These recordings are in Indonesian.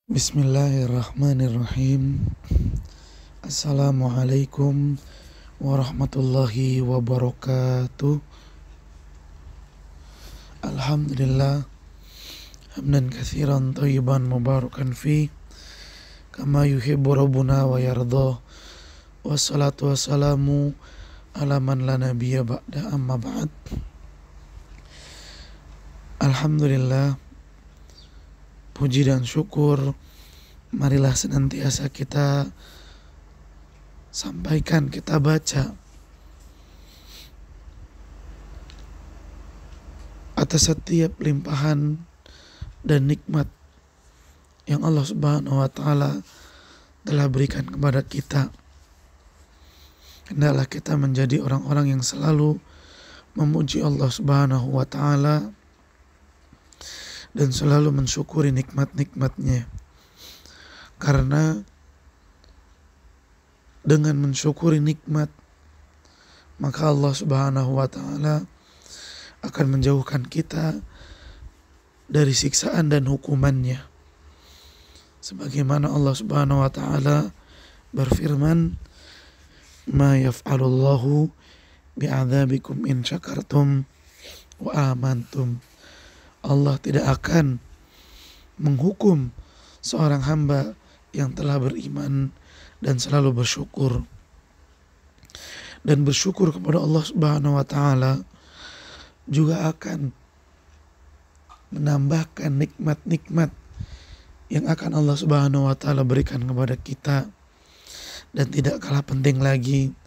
Bismillahirrahmanirrahim. Assalamualaikum warahmatullahi wabarakatuh. Alhamdulillah hamdan katsiran thayyiban mubarakan fi kama yuhibbu rabbuna wa yarda. Wassalatu wassalamu ala man la nabiyya ba'da, amma ba'd. Alhamdulillah, puji dan syukur marilah senantiasa kita sampaikan, kita baca atas setiap limpahan dan nikmat yang Allah Subhanahu wa taala telah berikan kepada kita. Hendaklah kita menjadi orang-orang yang selalu memuji Allah Subhanahu wa taala dan selalu mensyukuri nikmat-nikmatnya. Karena dengan mensyukuri nikmat, maka Allah Subhanahu wa taala akan menjauhkan kita dari siksaan dan hukumannya. Sebagaimana Allah Subhanahu wa taala berfirman, "Ma yaf'alullahu bi'adzabikum in syakartum wa amantum." Allah tidak akan menghukum seorang hamba yang telah beriman dan selalu bersyukur. Dan bersyukur kepada Allah Subhanahu wa taala juga akan menambahkan nikmat-nikmat yang akan Allah Subhanahu wa taala berikan kepada kita. Dan tidak kalah penting lagi,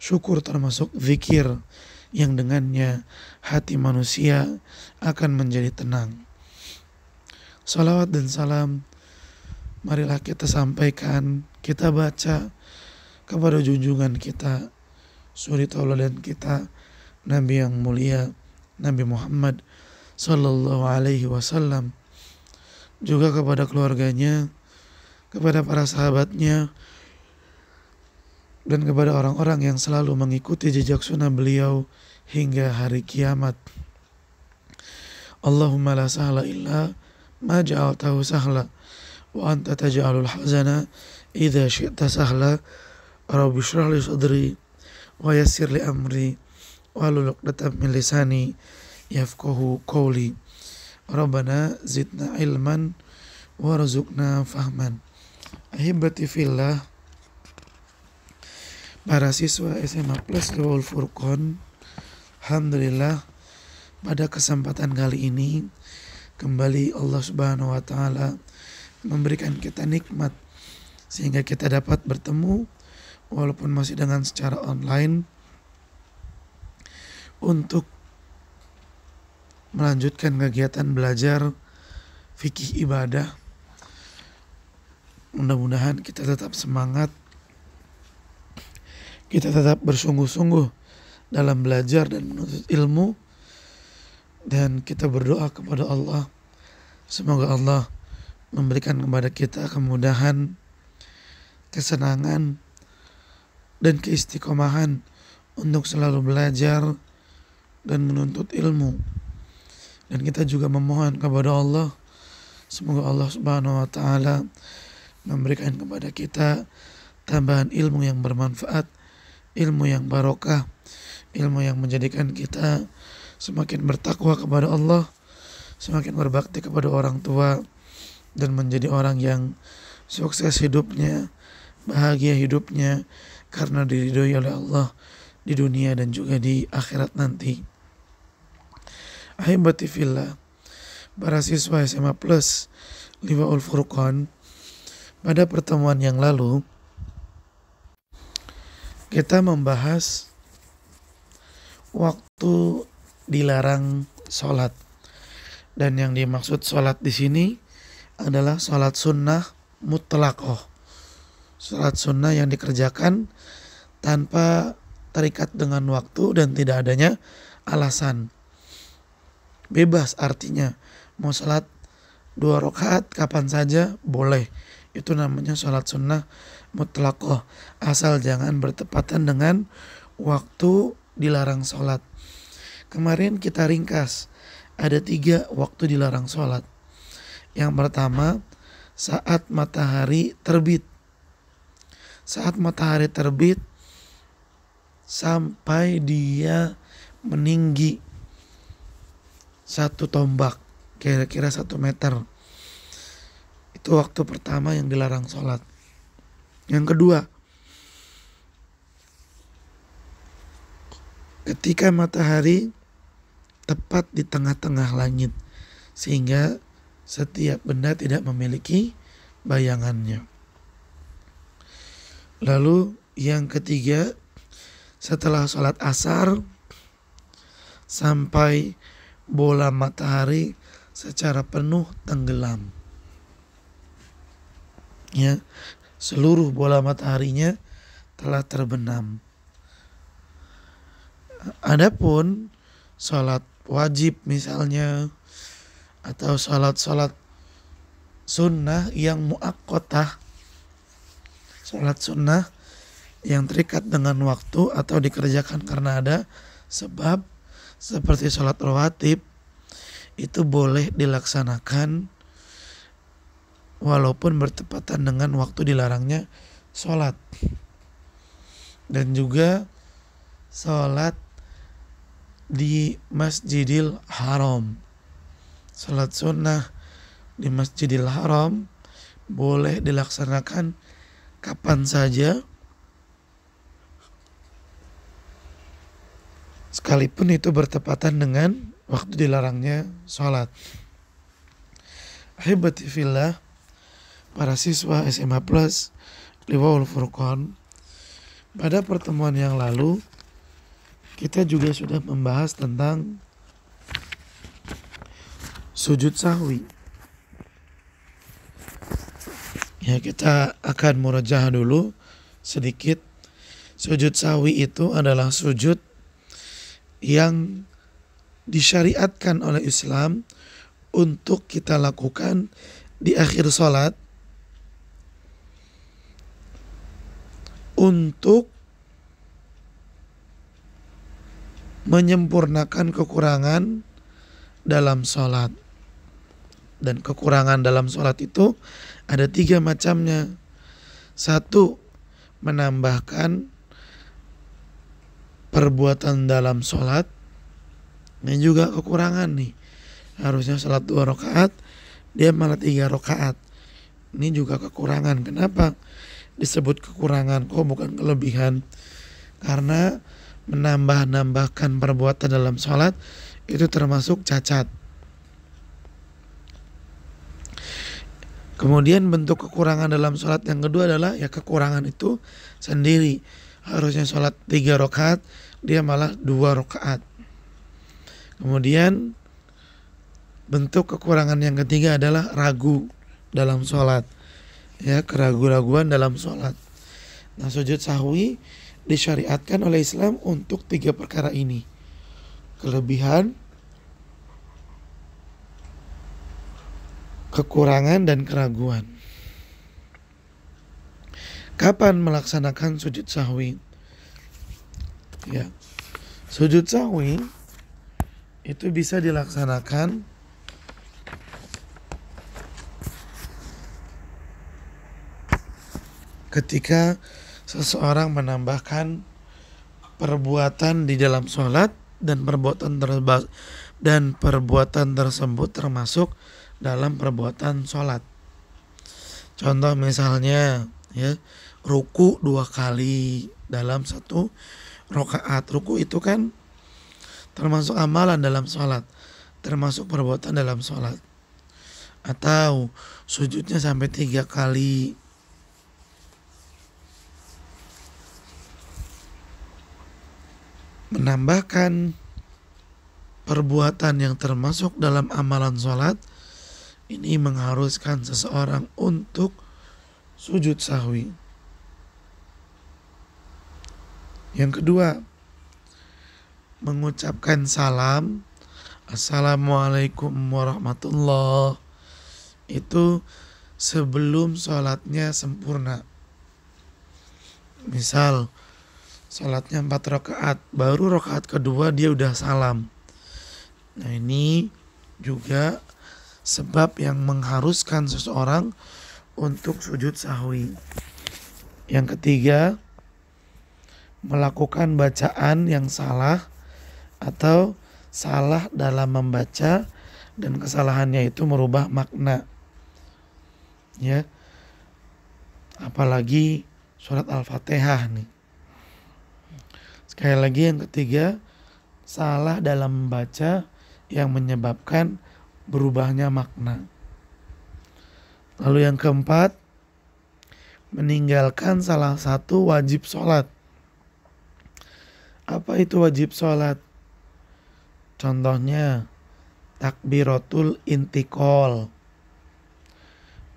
syukur termasuk zikir yang dengannya hati manusia akan menjadi tenang. Salawat dan salam marilah kita sampaikan, kita baca kepada junjungan kita, suri tauladan kita, Nabi yang mulia, Nabi Muhammad sallallahu alaihi wasallam, juga kepada keluarganya, kepada para sahabatnya, dan kepada orang-orang yang selalu mengikuti jejak sunnah beliau hingga hari kiamat. Allahumma la sahla illa ma ja'altahu sahla wa anta taj'alul hazana idza syi'ta sahla. Rabbi shrah li sadri wa yassir li amri wahlul 'uqdatam min lisani yafqahu qawli. Rabbana zidna ilman warzuqna fahman. Ahibati fillah, para siswa SMA Plus Liwaul Furqan, alhamdulillah pada kesempatan kali ini kembali Allah Subhanahu wa taala memberikan kita nikmat sehingga kita dapat bertemu walaupun masih dengan secara online untuk melanjutkan kegiatan belajar fikih ibadah. Mudah-mudahan kita tetap semangat, kita tetap bersungguh-sungguh dalam belajar dan menuntut ilmu, dan kita berdoa kepada Allah semoga Allah memberikan kepada kita kemudahan, kesenangan, dan keistiqomahan untuk selalu belajar dan menuntut ilmu. Dan kita juga memohon kepada Allah semoga Allah Subhanahu wa taala memberikan kepada kita tambahan ilmu yang bermanfaat, ilmu yang barokah, ilmu yang menjadikan kita semakin bertakwa kepada Allah, semakin berbakti kepada orang tua, dan menjadi orang yang sukses hidupnya, bahagia hidupnya karena diridhoi oleh Allah di dunia dan juga di akhirat nanti. Ahibati fillah, para siswa SMA Plus Liwaul Furqan, pada pertemuan yang lalu kita membahas waktu dilarang sholat, dan yang dimaksud sholat di sini adalah sholat sunnah mutlaqah, sholat sunnah yang dikerjakan tanpa terikat dengan waktu dan tidak adanya alasan. Bebas artinya, mau sholat 2 rakaat kapan saja boleh. Itu namanya sholat sunnah mutlaqah, asal jangan bertepatan dengan waktu dilarang sholat. Kemarin kita ringkas, ada 3 waktu dilarang sholat. Yang pertama, saat matahari terbit. Saat matahari terbit sampai dia meninggi 1 tombak, kira-kira 1 meter. Itu waktu pertama yang dilarang sholat. Yang kedua, ketika matahari tepat di tengah-tengah langit, sehingga setiap benda tidak memiliki bayangannya. Lalu yang ketiga, setelah sholat asar sampai bola matahari secara penuh tenggelam. Ya, seluruh bola mataharinya telah terbenam. Adapun sholat wajib misalnya, atau sholat sunnah yang muakkotah, sholat sunnah yang terikat dengan waktu atau dikerjakan karena ada sebab, seperti sholat rawatib, itu boleh dilaksanakan walaupun bertepatan dengan waktu dilarangnya sholat. Dan juga sholat di Masjidil Haram, sholat sunnah di Masjidil Haram boleh dilaksanakan kapan saja, sekalipun itu bertepatan dengan waktu dilarangnya sholat. Ahibati fillah, para siswa SMA Plus Liwaul Furqan, pada pertemuan yang lalu kita juga sudah membahas tentang sujud sahwi. Ya, kita akan murajaah dulu sedikit. Sujud sahwi itu adalah sujud yang disyariatkan oleh Islam untuk kita lakukan di akhir sholat untuk menyempurnakan kekurangan dalam sholat. Dan kekurangan dalam sholat itu ada 3 macamnya. 1, menambahkan perbuatan dalam sholat. Ini juga kekurangan nih. Harusnya sholat 2 rakaat, dia malah 3 rakaat. Ini juga kekurangan. Kenapa disebut kekurangan? Kok bukan kelebihan? Karena menambahkan perbuatan dalam sholat itu termasuk cacat. Kemudian bentuk kekurangan dalam sholat yang kedua adalah ya kekurangan itu sendiri. Harusnya sholat 3 rakaat, dia malah 2 rakaat. Kemudian bentuk kekurangan yang ketiga adalah ragu dalam sholat. Ya, keraguan-raguan dalam sholat. Nah, sujud sahwi disyariatkan oleh Islam untuk 3 perkara ini. Kelebihan, kekurangan, dan keraguan. Kapan melaksanakan sujud sahwi? Ya, sujud sahwi itu bisa dilaksanakan ketika seseorang menambahkan perbuatan di dalam sholat dan perbuatan tersebut termasuk dalam perbuatan sholat. Contoh misalnya ya, ruku 2 kali dalam 1 rakaat. Ruku itu kan termasuk amalan dalam sholat, termasuk perbuatan dalam sholat. Atau sujudnya sampai 3 kali. Menambahkan perbuatan yang termasuk dalam amalan sholat, ini mengharuskan seseorang untuk sujud sahwi. Yang kedua, mengucapkan salam, Assalamualaikum warahmatullah, itu sebelum sholatnya sempurna. Misal sholatnya 4 rakaat, baru rakaat kedua dia udah salam. Nah, ini juga sebab yang mengharuskan seseorang untuk sujud sahwi. Yang ketiga, melakukan bacaan yang salah atau salah dalam membaca dan kesalahannya itu merubah makna. Ya. Apalagi surat Al-Fatihah nih. Sekali lagi yang ketiga, salah dalam membaca yang menyebabkan berubahnya makna. Lalu yang keempat, meninggalkan salah satu wajib sholat. Apa itu wajib sholat? Contohnya takbiratul intiqal,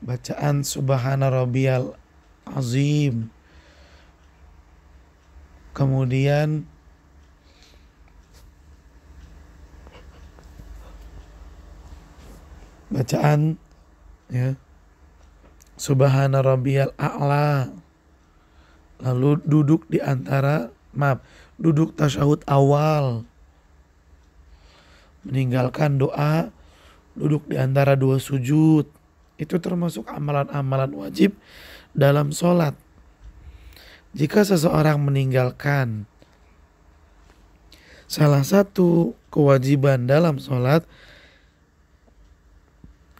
bacaan subhana rabbiyal azim, kemudian bacaan ya subhana rabbiyal a'la, lalu duduk duduk tasyahud awal, meninggalkan doa duduk di antara dua sujud. Itu termasuk amalan-amalan wajib dalam sholat. Jika seseorang meninggalkan salah satu kewajiban dalam sholat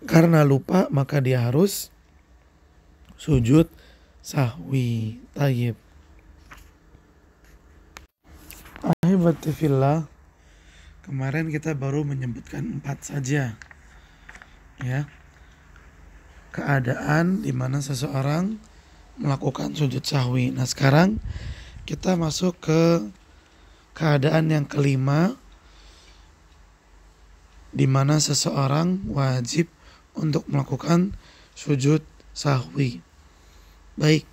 karena lupa, maka dia harus sujud sahwi. Tayyib. Ahibati fillah, kemarin kita baru menyebutkan 4 saja. Ya. Keadaan di mana seseorang melakukan sujud sahwi. Nah, sekarang kita masuk ke keadaan yang kelima, di mana seseorang wajib untuk melakukan sujud sahwi. Baik,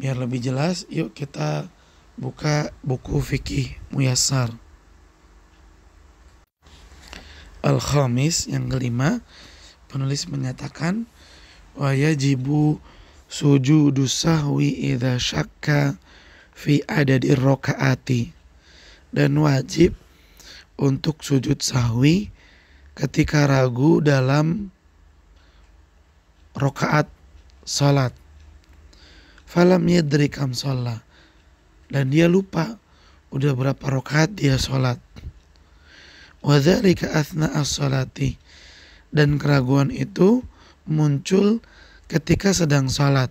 biar lebih jelas, yuk kita buka buku fikih Muyassar. Al-Khamis, yang kelima, penulis menyatakan wa yajibu sujudu sahwi idza syakka fi adadir rakaati, dan wajib untuk sujud sahwi ketika ragu dalam rakaat salat. Falam yadri kam shalah, dan dia lupa udah berapa rakaat dia salat. Wa dzalika athna'a sholati, dan keraguan itu muncul ketika sedang salat.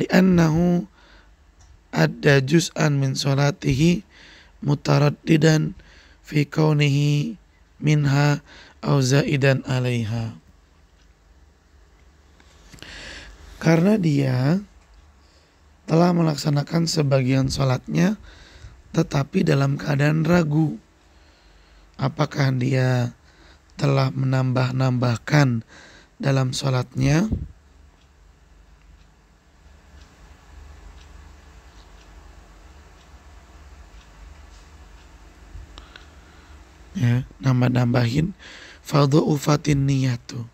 Li'annahu adda juz'an min salatihi mutaraddidan fi kaunihi minha aw zaidan 'alaiha. Karena dia telah melaksanakan sebagian salatnya tetapi dalam keadaan ragu, apakah dia telah menambahkan dalam salatnya ya, nambahin fadhu'ufatin niyatu.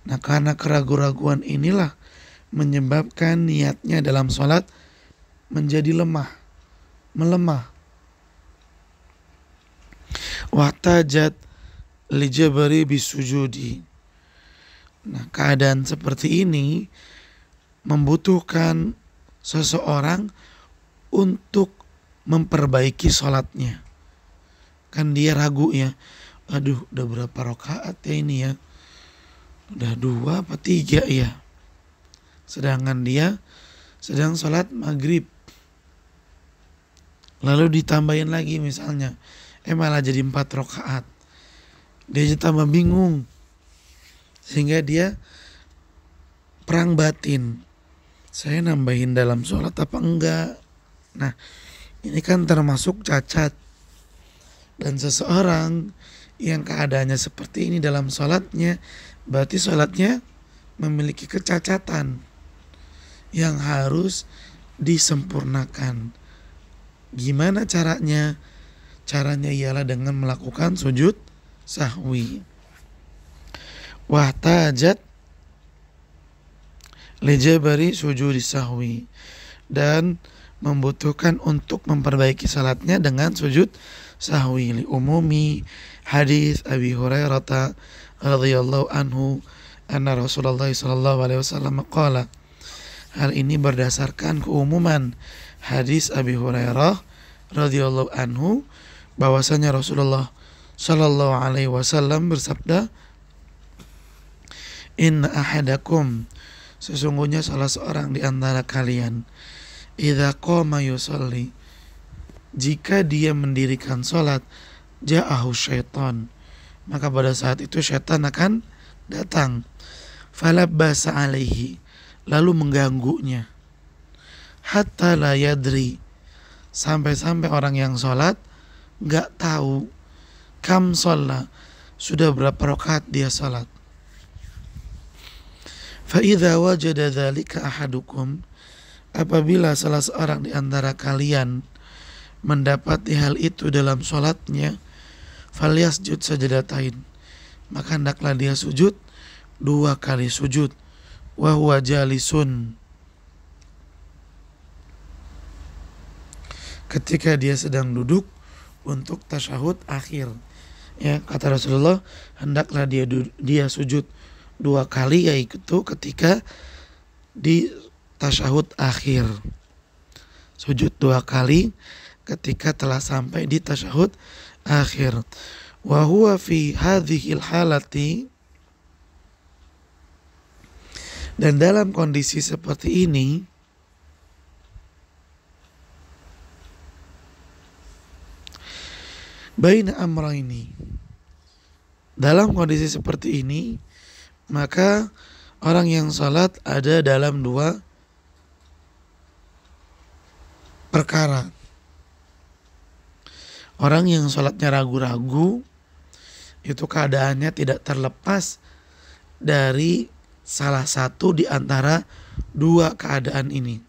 Nah, karena keraguan-raguan inilah menyebabkan niatnya dalam salat menjadi melemah. Wahtajat lijabari bisujudi. Nah, keadaan seperti ini membutuhkan seseorang untuk memperbaiki sholatnya. Kan dia ragu ya, aduh udah berapa rakaat ya ini ya, udah 2 apa 3 ya. Sedangkan dia sedang sholat maghrib, lalu ditambahin lagi misalnya, malah jadi 4 rakaat. Dia jadi tambah bingung, sehingga dia perang batin. Saya nambahin dalam sholat apa enggak? Nah, ini kan termasuk cacat. Dan seseorang yang keadaannya seperti ini dalam sholatnya, berarti sholatnya memiliki kecacatan yang harus disempurnakan. Gimana caranya? Caranya ialah dengan melakukan sujud sahwi. Wahtajat lijabari sujud sahwi, dan membutuhkan untuk memperbaiki salatnya dengan sujud sahwi. Li umumi hadis Abi Hurairah radhiyallahu anhu anna Rasulullah sallallahu alaihi wasallam qala. Hal ini berdasarkan keumuman hadis Abi Hurairah radhiyallahu anhu bahwasanya Rasulullah sallallahu alaihi wasallam bersabda, "Inna ahadakum, sesungguhnya salah seorang di antara kalian, idza qama yusalli, jika dia mendirikan salat, ja'ahu syaitan, maka pada saat itu syaitan akan datang, falabbasa alaihi, lalu mengganggunya, hatta la yadri, sampai-sampai orang yang sholat gak tahu kam sholat, sudah berapa rakaat dia sholat. Fa idza wajada dzalika ahadukum, apabila salah seorang di antara kalian mendapati hal itu dalam sholatnya, falyasjud sajadatain, maka hendaklah dia sujud 2 kali sujud, wa huwa jalisun, ketika dia sedang duduk untuk tasyahud akhir. Ya, kata Rasulullah, hendaklah dia sujud 2 kali, yaitu ketika di tasyahud akhir. Sujud 2 kali ketika telah sampai di tasyahud akhir. Wa huwa fi hadhil halati, dan dalam kondisi seperti ini, baina amraini, dalam kondisi seperti ini, maka orang yang salat ada dalam 2 perkara. Orang yang salatnya ragu-ragu, itu keadaannya tidak terlepas dari salah satu di antara 2 keadaan ini.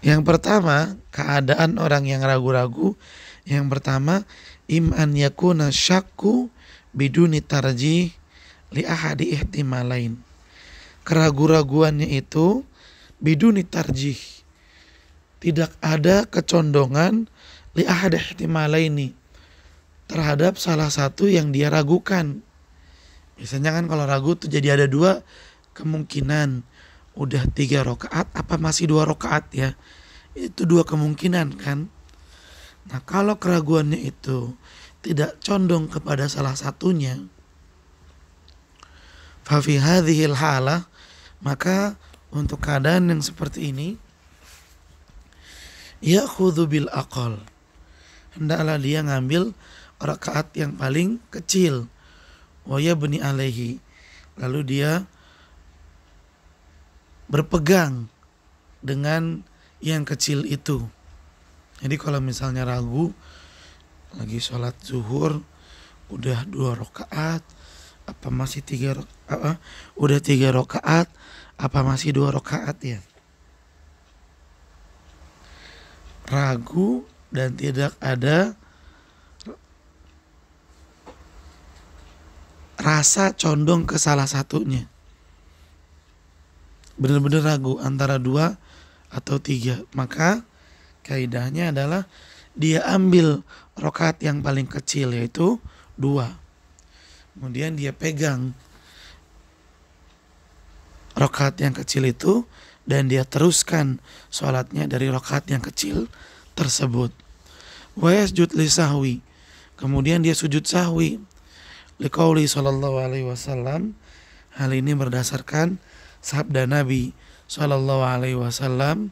Yang pertama, keadaan orang yang ragu-ragu, yang pertama, im'an yakuna syakku biduni tarjih li ahadi ihtimalain. Keragu-raguannya itu biduni tarjih, tidak ada kecondongan li ahadi ihtimalaini, terhadap salah satu yang dia ragukan. Biasanya kan kalau ragu tuh jadi ada 2 kemungkinan. Udah 3 rakaat apa masih 2 rakaat ya. Itu 2 kemungkinan kan. Nah, kalau keraguannya itu tidak condong kepada salah satunya, fa fi hadhil halah, maka untuk keadaan yang seperti ini, ya'khudhu bil aqal, hendaklah dia ngambil rakaat yang paling kecil, wa yabni alaihi, lalu dia berpegang dengan yang kecil itu. Jadi kalau misalnya ragu, lagi sholat zuhur, udah 2 rakaat, apa masih 3 rakaat, udah 3 rakaat, apa masih 2 rakaat ya. Ragu dan tidak ada rasa condong ke salah satunya. Benar-benar ragu antara 2 atau 3. Maka kaidahnya adalah dia ambil rakaat yang paling kecil, yaitu 2. Kemudian dia pegang rakaat yang kecil itu dan dia teruskan sholatnya dari rakaat yang kecil tersebut. Wa yasjud li sahwi, kemudian dia sujud sahwi. Liqauli sallallahu alaihi wasallam, hal ini berdasarkan sabda Nabi sallallahu alaihi wasallam,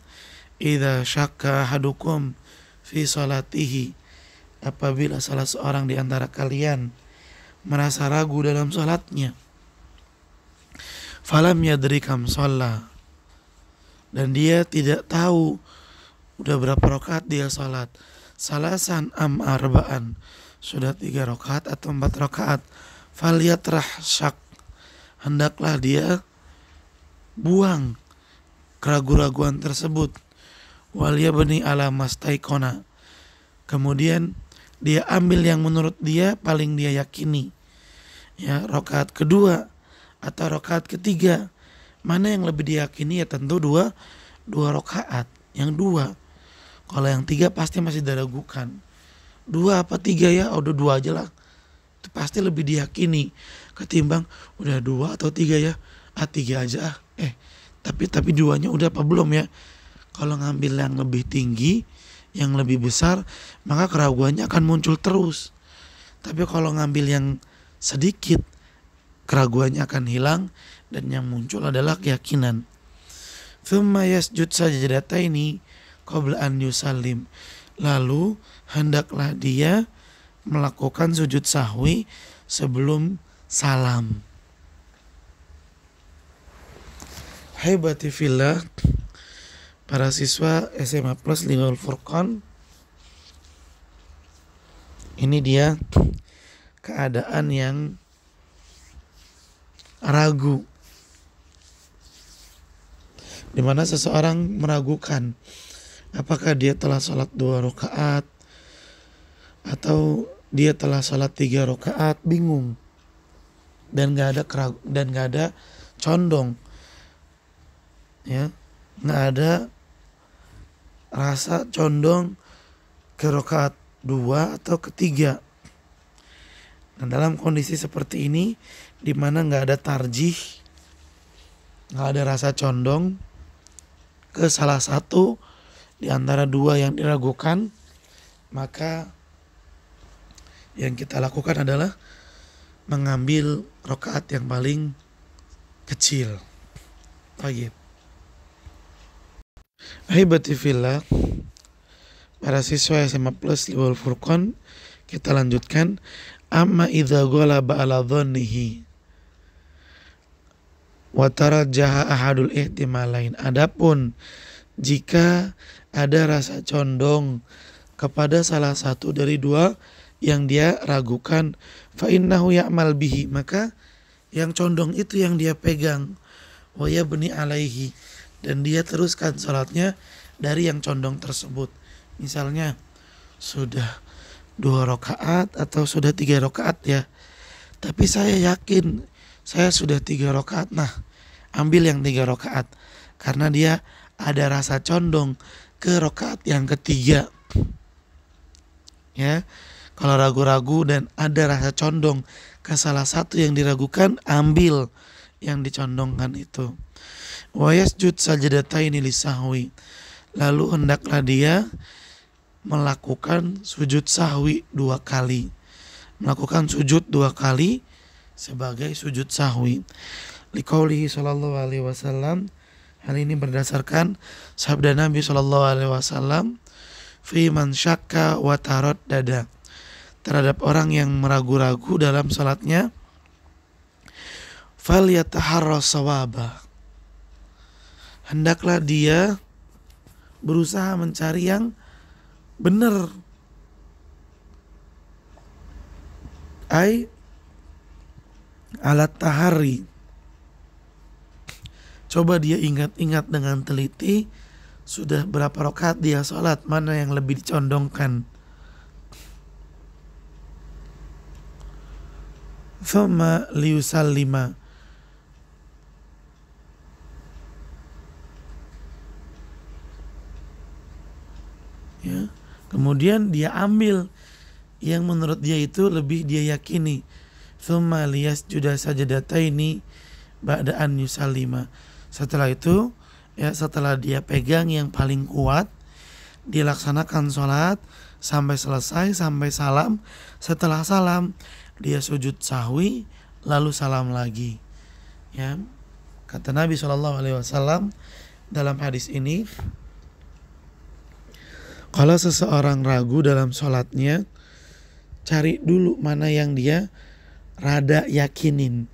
idza syakka ahadukum fi salatihi, apabila salah seorang di antara kalian merasa ragu dalam salatnya, falam yadri kam shalla, dan dia tidak tahu udah berapa rakaat dia salat, salasan am arba'an, sudah 3 rakaat atau 4 rakaat, falyatrah syak, hendaklah dia buang keraguan-raguan tersebut, wal yabni ala mastaikona, kemudian dia ambil yang menurut dia paling dia yakini, ya, rakaat kedua atau rakaat ketiga, mana yang lebih diyakini, ya tentu dua rakaat, yang 2. Kalau yang 3 pasti masih diragukan, 2 apa 3 ya, udah 2 aja lah, itu pasti lebih diyakini ketimbang udah 2 atau 3 ya, 3 aja ah. Tapi 2-nya udah apa belum ya? Kalau ngambil yang lebih tinggi, yang lebih besar, maka keraguannya akan muncul terus. Tapi kalau ngambil yang sedikit, keraguannya akan hilang dan yang muncul adalah keyakinan. Thumma yasjud sajadataini qabla an yusallim. Lalu hendaklah dia melakukan sujud sahwi sebelum salam. Haibati fillah, para siswa SMA Plus Linul Furqan, ini dia keadaan yang ragu, di mana seseorang meragukan apakah dia telah sholat 2 rakaat atau dia telah sholat 3 rakaat, bingung dan nggak ada condong, ya, nggak ada rasa condong ke rakaat 2 atau ketiga. Nah, dalam kondisi seperti ini, di mana nggak ada tarjih, nggak ada rasa condong ke salah satu di antara 2 yang diragukan, maka yang kita lakukan adalah mengambil rakaat yang paling kecil. Baik. Ahibati fillah, para siswa SMA Plus Linul Furqan, kita lanjutkan. Amma idza ghalaba ala dhannihi wa tarajjaha ahadul ihtimalain. Adapun jika ada rasa condong kepada salah satu dari 2 yang dia ragukan, fa innahu ya'mal bihi, maka yang condong itu yang dia pegang, wa yabni alaihi, dan dia teruskan salatnya dari yang condong tersebut. Misalnya sudah 2 rakaat atau sudah 3 rakaat ya, tapi saya yakin saya sudah 3 rakaat. Nah, ambil yang 3 rakaat karena dia ada rasa condong ke rakaat yang ketiga. Ya, kalau ragu-ragu dan ada rasa condong ke salah satu yang diragukan, ambil yang dicondongkan itu. Wa yasjud sajadataini lisahwi. Lalu hendaklah dia melakukan sujud sahwi 2 kali. Melakukan sujud 2 kali sebagai sujud sahwi. Liqaulihi sallallahu alaihi wasallam, hal ini berdasarkan sabda Nabi sallallahu alaihi wasallam, fi man syakka wa taraddada, terhadap orang yang meragu-ragu dalam salatnya, falyataharra sawaba, hendaklah dia berusaha mencari yang benar. Ai alat tahari, coba dia ingat-ingat dengan teliti sudah berapa rakaat dia sholat, mana yang lebih dicondongkan. Thumma liyusallima, ya, kemudian dia ambil yang menurut dia itu lebih dia yakini. Tsumma liyasjuda sajadataini ba'da an yusallima. Setelah itu, ya, setelah dia pegang yang paling kuat, dilaksanakan sholat sampai selesai, sampai salam. Setelah salam, dia sujud sahwi, lalu salam lagi. Ya, kata Nabi SAW dalam hadis ini, kalau seseorang ragu dalam sholatnya, cari dulu mana yang dia rada yakinin,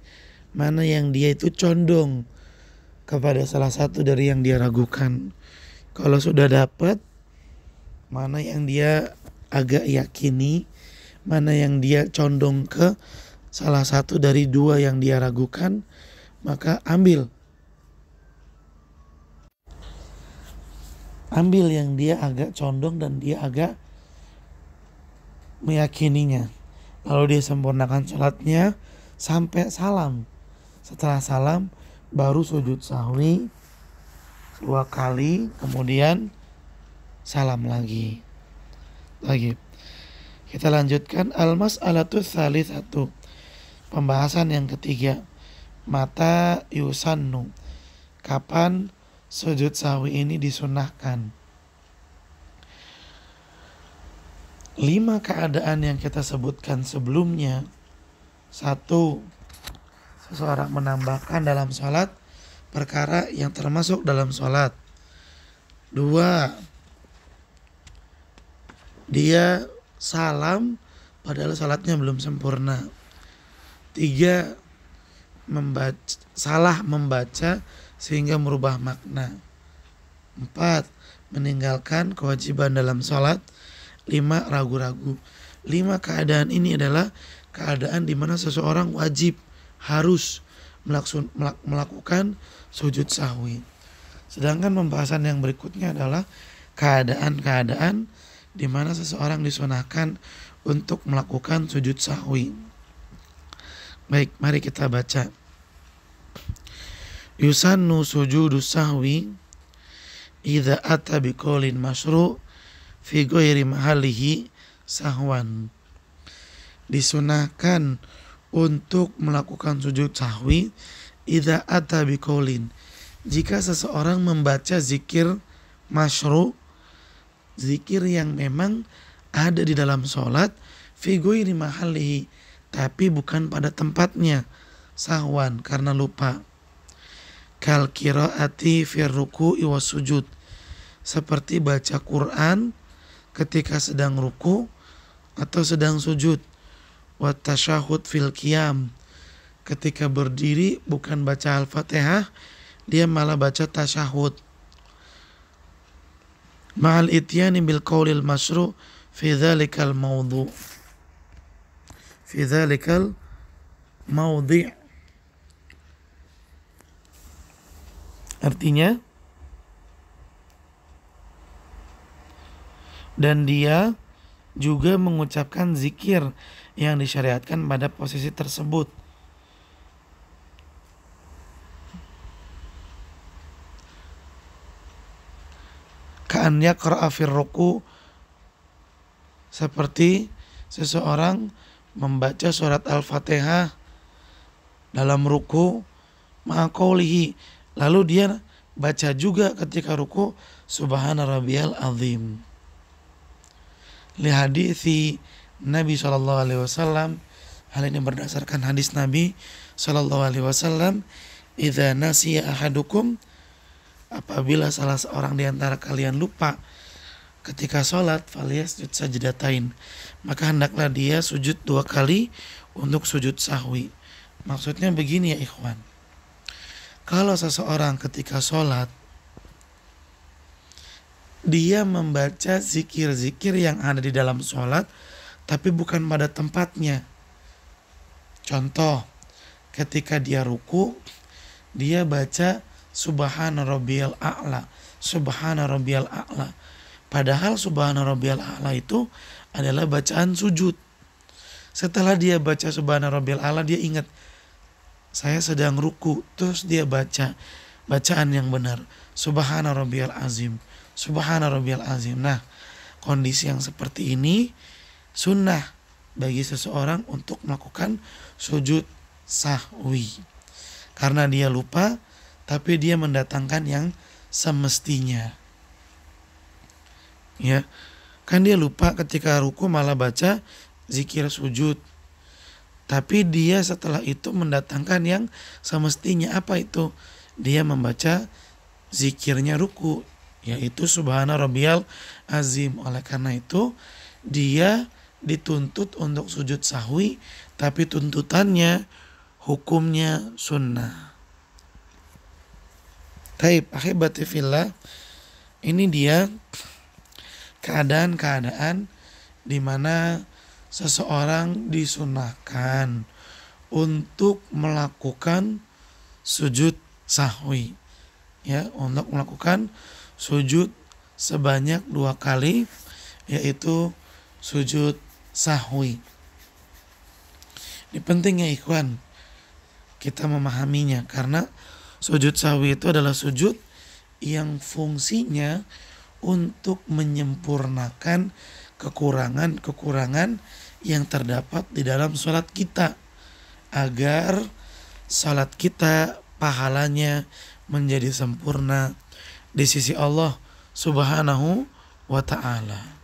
mana yang dia itu condong kepada salah satu dari yang dia ragukan. Kalau sudah dapat, mana yang dia agak yakini, mana yang dia condong ke salah satu dari 2 yang dia ragukan, maka ambil yang dia agak condong dan dia agak meyakininya. Lalu dia sempurnakan sholatnya sampai salam. Setelah salam baru sujud sahwi 2 kali, kemudian salam lagi. Kita lanjutkan al-mas'alatu tsalitsatu. Pembahasan yang ketiga. Mata yusannu. Kapan sujud sahwi ini disunahkan? 5 keadaan yang kita sebutkan sebelumnya. 1. Seseorang menambahkan dalam sholat perkara yang termasuk dalam sholat. 2. Dia salam padahal sholatnya belum sempurna. 3. Salah membaca sehingga merubah makna. 4. Meninggalkan kewajiban dalam sholat. 5. Ragu-ragu. 5 keadaan ini adalah keadaan di mana seseorang wajib harus melakukan sujud sahwi. Sedangkan pembahasan yang berikutnya adalah keadaan-keadaan di mana seseorang disunahkan untuk melakukan sujud sahwi. Baik, mari kita baca. Yusannu sujudus sahwi idza ata biqaulin masyru' fi ghairi mahallihi sahwan. Disunahkan untuk melakukan sujud sahwi idza ata biqaulin, jika seseorang membaca zikir masyru', zikir yang memang ada di dalam sholat, fi ghairi mahallihi, tapi bukan pada tempatnya, sahwan, karena lupa. Kal qiraati fir ruku'i was sujud, seperti baca Quran ketika sedang ruku atau sedang sujud. Wa tasyahud fil qiyam, ketika berdiri bukan baca Al-Fatihah, dia malah baca tasyahud. Ma'al ityani bil qaulil masyru' fi dzalikal mawdu'. Fi dzalikal mawdi'. Artinya, dan dia juga mengucapkan zikir yang disyariatkan pada posisi tersebut. Ka'an yaqra'a fir ruku', seperti seseorang membaca surat Al-Fatihah dalam ruku, ma'a qaulihi, lalu dia baca juga ketika ruku, subhana rabbiyal azim. Li hadithi Nabi SAW, hal ini berdasarkan hadis Nabi SAW, idza nasiya ahadukum, apabila salah seorang di antara kalian lupa ketika sholat, falyasjud sajdatain, maka hendaklah dia sujud 2 kali untuk sujud sahwi. Maksudnya begini ya ikhwan, kalau seseorang ketika sholat dia membaca zikir-zikir yang ada di dalam sholat tapi bukan pada tempatnya. Contoh, ketika dia ruku, dia baca subhana rabbiyal a'la, subhana rabbiyal a'la, padahal subhana rabbiyal a'la itu adalah bacaan sujud. Setelah dia baca subhana rabbiyal a'la, dia ingat, saya sedang ruku, terus dia baca bacaan yang benar, subhana rabbiyal azim, subhana rabbiyal azim. Nah, kondisi yang seperti ini sunnah bagi seseorang untuk melakukan sujud sahwi, karena dia lupa tapi dia mendatangkan yang semestinya. Ya, kan dia lupa ketika ruku malah baca zikir sujud, tapi dia setelah itu mendatangkan yang semestinya. Apa itu? Dia membaca zikirnya ruku, yaitu subhana rabbiyal azim. Oleh karena itu dia dituntut untuk sujud sahwi, tapi tuntutannya hukumnya sunnah. Taib, ahibati fillah, ini dia keadaan-keadaan di mana seseorang disunahkan untuk melakukan sujud sahwi, ya, untuk melakukan sujud sebanyak 2 kali, yaitu sujud sahwi. Ini penting ya ikhwan, kita memahaminya, karena sujud sahwi itu adalah sujud yang fungsinya untuk menyempurnakan kekurangan-kekurangan yang terdapat di dalam sholat kita, agar sholat kita pahalanya menjadi sempurna di sisi Allah Subhanahu wa ta'ala.